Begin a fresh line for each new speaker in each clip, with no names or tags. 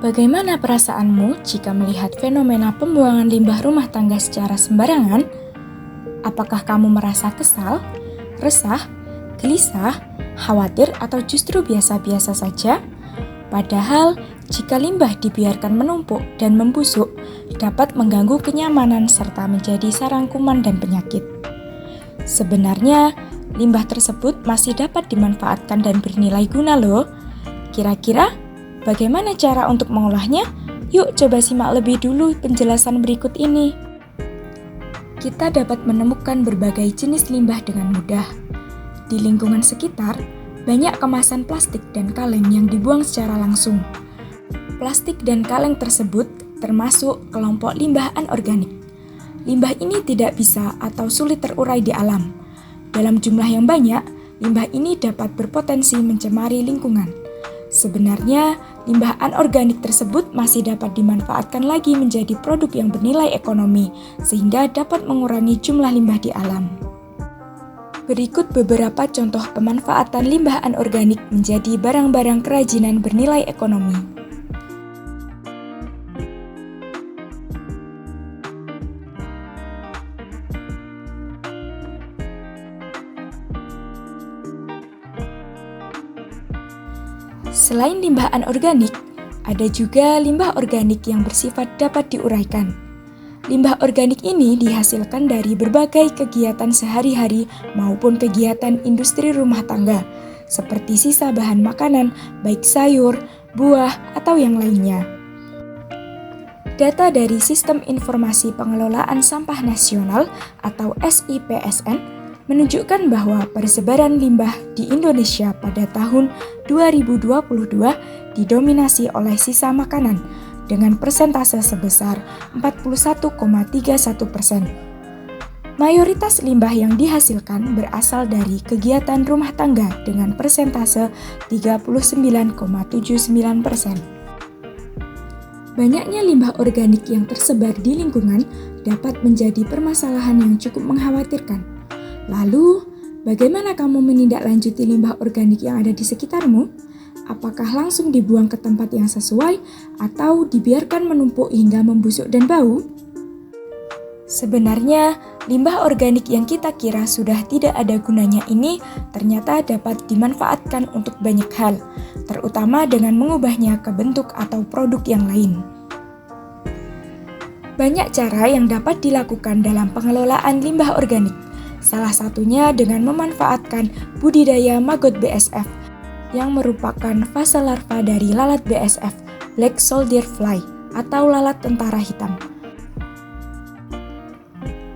Bagaimana perasaanmu jika melihat fenomena pembuangan limbah rumah tangga secara sembarangan? Apakah kamu merasa kesal, resah, gelisah, khawatir, atau justru biasa-biasa saja? Padahal, jika limbah dibiarkan menumpuk dan membusuk, dapat mengganggu kenyamanan serta menjadi sarang kuman dan penyakit. Sebenarnya, limbah tersebut masih dapat dimanfaatkan dan bernilai guna loh. Kira-kira, bagaimana cara untuk mengolahnya? Yuk coba simak lebih dulu penjelasan berikut ini. Kita dapat menemukan berbagai jenis limbah dengan mudah. Di lingkungan sekitar, banyak kemasan plastik dan kaleng yang dibuang secara langsung. Plastik dan kaleng tersebut termasuk kelompok limbah anorganik. Limbah ini tidak bisa atau sulit terurai di alam. Dalam jumlah yang banyak, limbah ini dapat berpotensi mencemari lingkungan. Sebenarnya, limbah anorganik tersebut masih dapat dimanfaatkan lagi menjadi produk yang bernilai ekonomi, sehingga dapat mengurangi jumlah limbah di alam. Berikut beberapa contoh pemanfaatan limbah anorganik menjadi barang-barang kerajinan bernilai ekonomi. Selain limbah anorganik, ada juga limbah organik yang bersifat dapat diuraikan. Limbah organik ini dihasilkan dari berbagai kegiatan sehari-hari maupun kegiatan industri rumah tangga, seperti sisa bahan makanan, baik sayur, buah, atau yang lainnya. Data dari Sistem Informasi Pengelolaan Sampah Nasional atau SIPSN menunjukkan bahwa persebaran limbah di Indonesia pada tahun 2022 didominasi oleh sisa makanan dengan persentase sebesar 41,31%. Mayoritas limbah yang dihasilkan berasal dari kegiatan rumah tangga dengan persentase 39,79%. Banyaknya limbah organik yang tersebar di lingkungan dapat menjadi permasalahan yang cukup mengkhawatirkan. Lalu, bagaimana kamu menindaklanjuti limbah organik yang ada di sekitarmu? Apakah langsung dibuang ke tempat yang sesuai atau dibiarkan menumpuk hingga membusuk dan bau? Sebenarnya, limbah organik yang kita kira sudah tidak ada gunanya ini ternyata dapat dimanfaatkan untuk banyak hal, terutama dengan mengubahnya ke bentuk atau produk yang lain. Banyak cara yang dapat dilakukan dalam pengelolaan limbah organik. Salah satunya dengan memanfaatkan budidaya maggot BSF yang merupakan fase larva dari lalat BSF, Black Soldier Fly, atau lalat tentara hitam.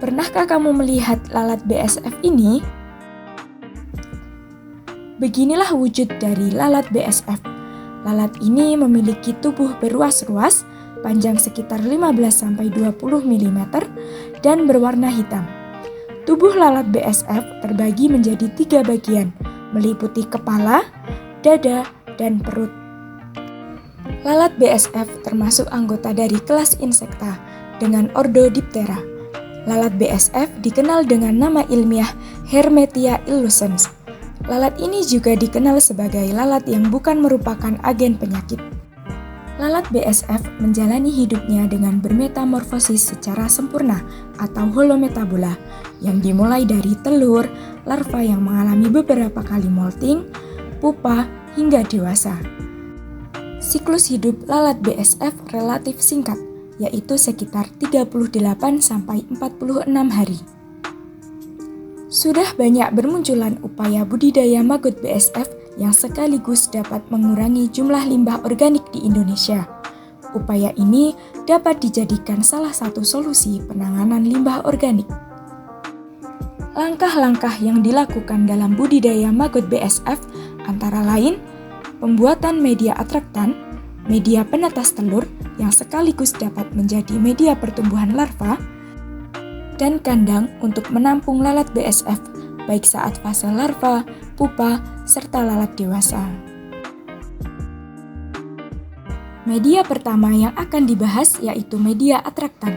Pernahkah kamu melihat lalat BSF ini? Beginilah wujud dari lalat BSF. Lalat ini memiliki tubuh beruas-ruas, panjang sekitar 15-20 mm, dan berwarna hitam. Tubuh lalat BSF terbagi menjadi 3 bagian, meliputi kepala, dada, dan perut. Lalat BSF termasuk anggota dari kelas Insecta dengan ordo Diptera. Lalat BSF dikenal dengan nama ilmiah Hermetia illucens. Lalat ini juga dikenal sebagai lalat yang bukan merupakan agen penyakit. Lalat BSF menjalani hidupnya dengan bermetamorfosis secara sempurna atau holometabola yang dimulai dari telur, larva yang mengalami beberapa kali molting, pupa, hingga dewasa. Siklus hidup lalat BSF relatif singkat, yaitu sekitar 38-46 hari. Sudah banyak bermunculan upaya budidaya maggot BSF yang sekaligus dapat mengurangi jumlah limbah organik di Indonesia. Upaya ini dapat dijadikan salah satu solusi penanganan limbah organik. Langkah-langkah yang dilakukan dalam budidaya maggot BSF antara lain pembuatan media atraktan, media penetas telur yang sekaligus dapat menjadi media pertumbuhan larva, dan kandang untuk menampung lalat BSF, baik saat fase larva, pupa, serta lalat dewasa. Media pertama yang akan dibahas yaitu media atraktan.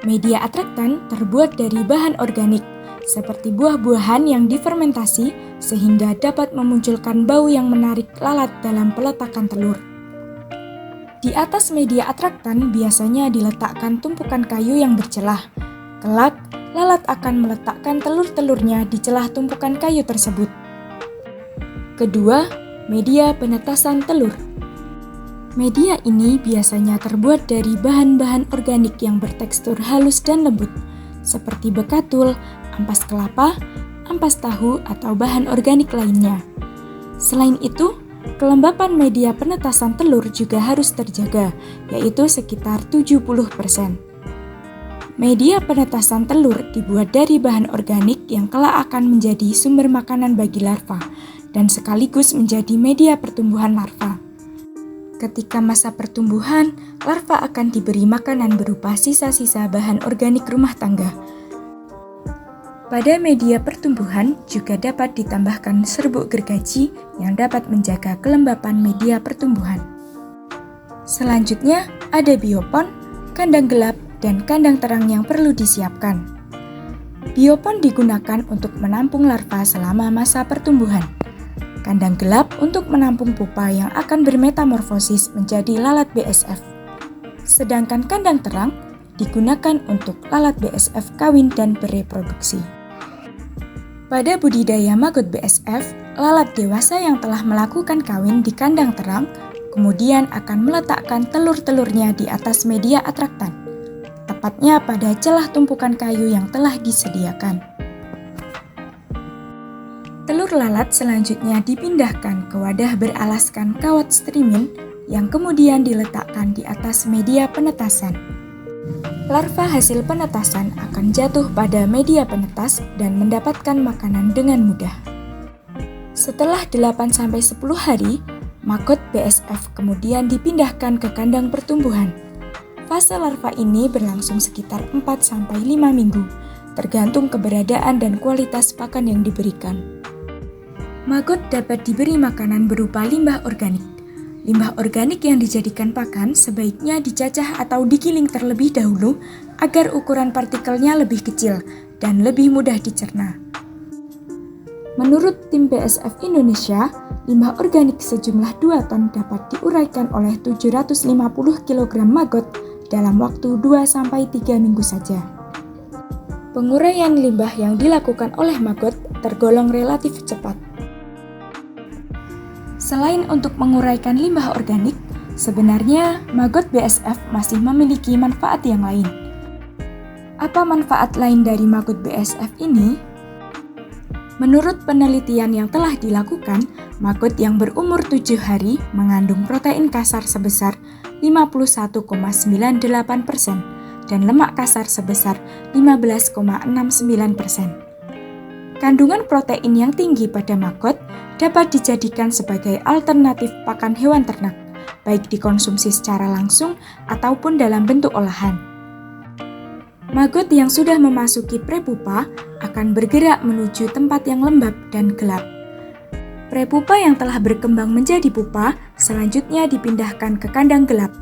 Media atraktan terbuat dari bahan organik, seperti buah-buahan yang difermentasi sehingga dapat memunculkan bau yang menarik lalat dalam peletakan telur. Di atas media atraktan biasanya diletakkan tumpukan kayu yang bercelah. Kelak, lalat akan meletakkan telur-telurnya di celah tumpukan kayu tersebut. Kedua, media penetasan telur. Media ini biasanya terbuat dari bahan-bahan organik yang bertekstur halus dan lembut, seperti bekatul, ampas kelapa, ampas tahu, atau bahan organik lainnya. Selain itu, kelembapan media penetasan telur juga harus terjaga, yaitu sekitar 70%. Media penetasan telur dibuat dari bahan organik yang kelak akan menjadi sumber makanan bagi larva dan sekaligus menjadi media pertumbuhan larva. Ketika masa pertumbuhan, larva akan diberi makanan berupa sisa-sisa bahan organik rumah tangga. Pada media pertumbuhan juga dapat ditambahkan serbuk gergaji yang dapat menjaga kelembapan media pertumbuhan. Selanjutnya ada biopon, kandang gelap, dan kandang terang yang perlu disiapkan. Biopon digunakan untuk menampung larva selama masa pertumbuhan. Kandang gelap untuk menampung pupa yang akan bermetamorfosis menjadi lalat BSF. Sedangkan kandang terang digunakan untuk lalat BSF kawin dan bereproduksi. Pada budidaya maggot BSF, lalat dewasa yang telah melakukan kawin di kandang terang kemudian akan meletakkan telur-telurnya di atas media atraktan, tepatnya pada celah tumpukan kayu yang telah disediakan. Telur lalat selanjutnya dipindahkan ke wadah beralaskan kawat strimin yang kemudian diletakkan di atas media penetasan. Larva hasil penetasan akan jatuh pada media penetas dan mendapatkan makanan dengan mudah. Setelah 8-10 hari, maggot BSF kemudian dipindahkan ke kandang pertumbuhan. Fase larva ini berlangsung sekitar 4-5 minggu, tergantung keberadaan dan kualitas pakan yang diberikan. Maggot dapat diberi makanan berupa limbah organik. Limbah organik yang dijadikan pakan sebaiknya dicacah atau digiling terlebih dahulu agar ukuran partikelnya lebih kecil dan lebih mudah dicerna. Menurut tim BSF Indonesia, limbah organik sejumlah 2 ton dapat diuraikan oleh 750 kg maggot dalam waktu 2-3 minggu saja. Penguraian limbah yang dilakukan oleh maggot tergolong relatif cepat. Selain untuk menguraikan limbah organik, sebenarnya maggot BSF masih memiliki manfaat yang lain. Apa manfaat lain dari maggot BSF ini? Menurut penelitian yang telah dilakukan, maggot yang berumur 7 hari mengandung protein kasar sebesar 51,98% dan lemak kasar sebesar 15,69%. Kandungan protein yang tinggi pada maggot dapat dijadikan sebagai alternatif pakan hewan ternak, baik dikonsumsi secara langsung ataupun dalam bentuk olahan. Maggot yang sudah memasuki prepupa akan bergerak menuju tempat yang lembab dan gelap. Prepupa yang telah berkembang menjadi pupa selanjutnya dipindahkan ke kandang gelap.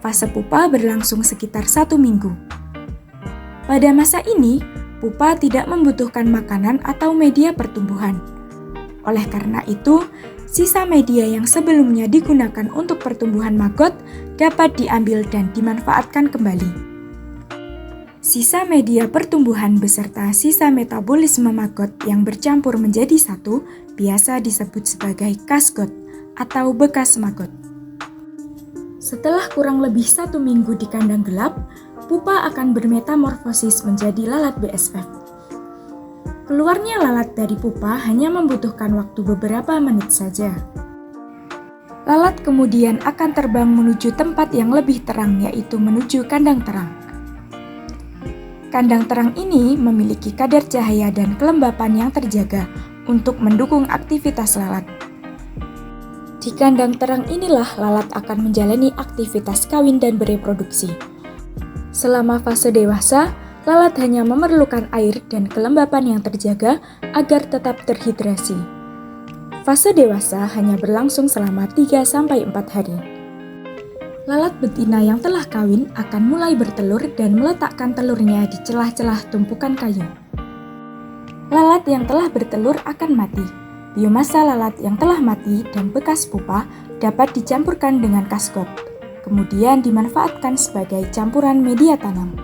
Fase pupa berlangsung sekitar 1 minggu. Pada masa ini, pupa tidak membutuhkan makanan atau media pertumbuhan. Oleh karena itu, sisa media yang sebelumnya digunakan untuk pertumbuhan maggot dapat diambil dan dimanfaatkan kembali. Sisa media pertumbuhan beserta sisa metabolisme maggot yang bercampur menjadi satu biasa disebut sebagai kasgot atau bekas maggot. Setelah kurang lebih 1 minggu di kandang gelap, pupa akan bermetamorfosis menjadi lalat BSF. Keluarnya lalat dari pupa hanya membutuhkan waktu beberapa menit saja. Lalat kemudian akan terbang menuju tempat yang lebih terang, yaitu menuju kandang terang. Kandang terang ini memiliki kadar cahaya dan kelembapan yang terjaga untuk mendukung aktivitas lalat. Di kandang terang inilah lalat akan menjalani aktivitas kawin dan bereproduksi. Selama fase dewasa, lalat hanya memerlukan air dan kelembapan yang terjaga agar tetap terhidrasi. Fase dewasa hanya berlangsung selama 3-4 hari. Lalat betina yang telah kawin akan mulai bertelur dan meletakkan telurnya di celah-celah tumpukan kayu. Lalat yang telah bertelur akan mati. Biomasa lalat yang telah mati dan bekas pupa dapat dicampurkan dengan kasgot. kemudian dimanfaatkan sebagai campuran media tanam.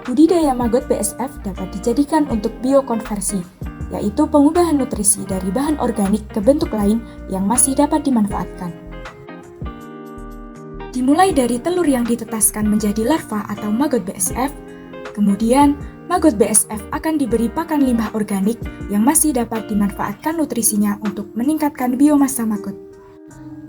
Budidaya maggot BSF dapat dijadikan untuk biokonversi, yaitu pengubahan nutrisi dari bahan organik ke bentuk lain yang masih dapat dimanfaatkan. Dimulai dari telur yang ditetaskan menjadi larva atau maggot BSF, kemudian maggot BSF akan diberi pakan limbah organik yang masih dapat dimanfaatkan nutrisinya untuk meningkatkan biomasa maggot.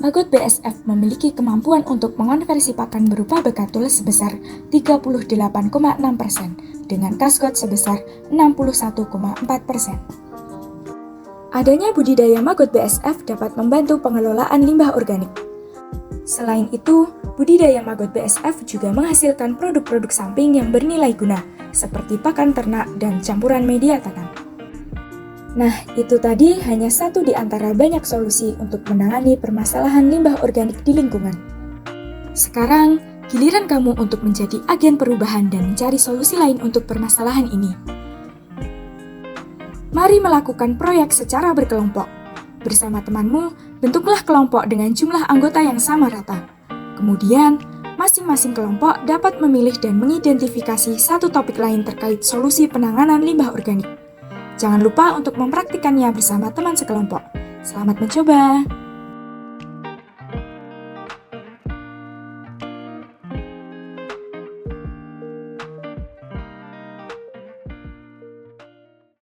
Maggot BSF memiliki kemampuan untuk mengonversi pakan berupa bekatul sebesar 38,6% dengan kasgot sebesar 61,4%. Adanya budidaya maggot BSF dapat membantu pengelolaan limbah organik. Selain itu, budidaya maggot BSF juga menghasilkan produk-produk samping yang bernilai guna, seperti pakan ternak dan campuran media tanam. Nah, itu tadi hanya satu di antara banyak solusi untuk menangani permasalahan limbah organik di lingkungan. Sekarang, giliran kamu untuk menjadi agen perubahan dan mencari solusi lain untuk permasalahan ini. Mari melakukan proyek secara berkelompok. Bersama temanmu, bentuklah kelompok dengan jumlah anggota yang sama rata. Kemudian, masing-masing kelompok dapat memilih dan mengidentifikasi satu topik lain terkait solusi penanganan limbah organik. Jangan lupa untuk mempraktikkannya bersama teman sekelompok. Selamat mencoba!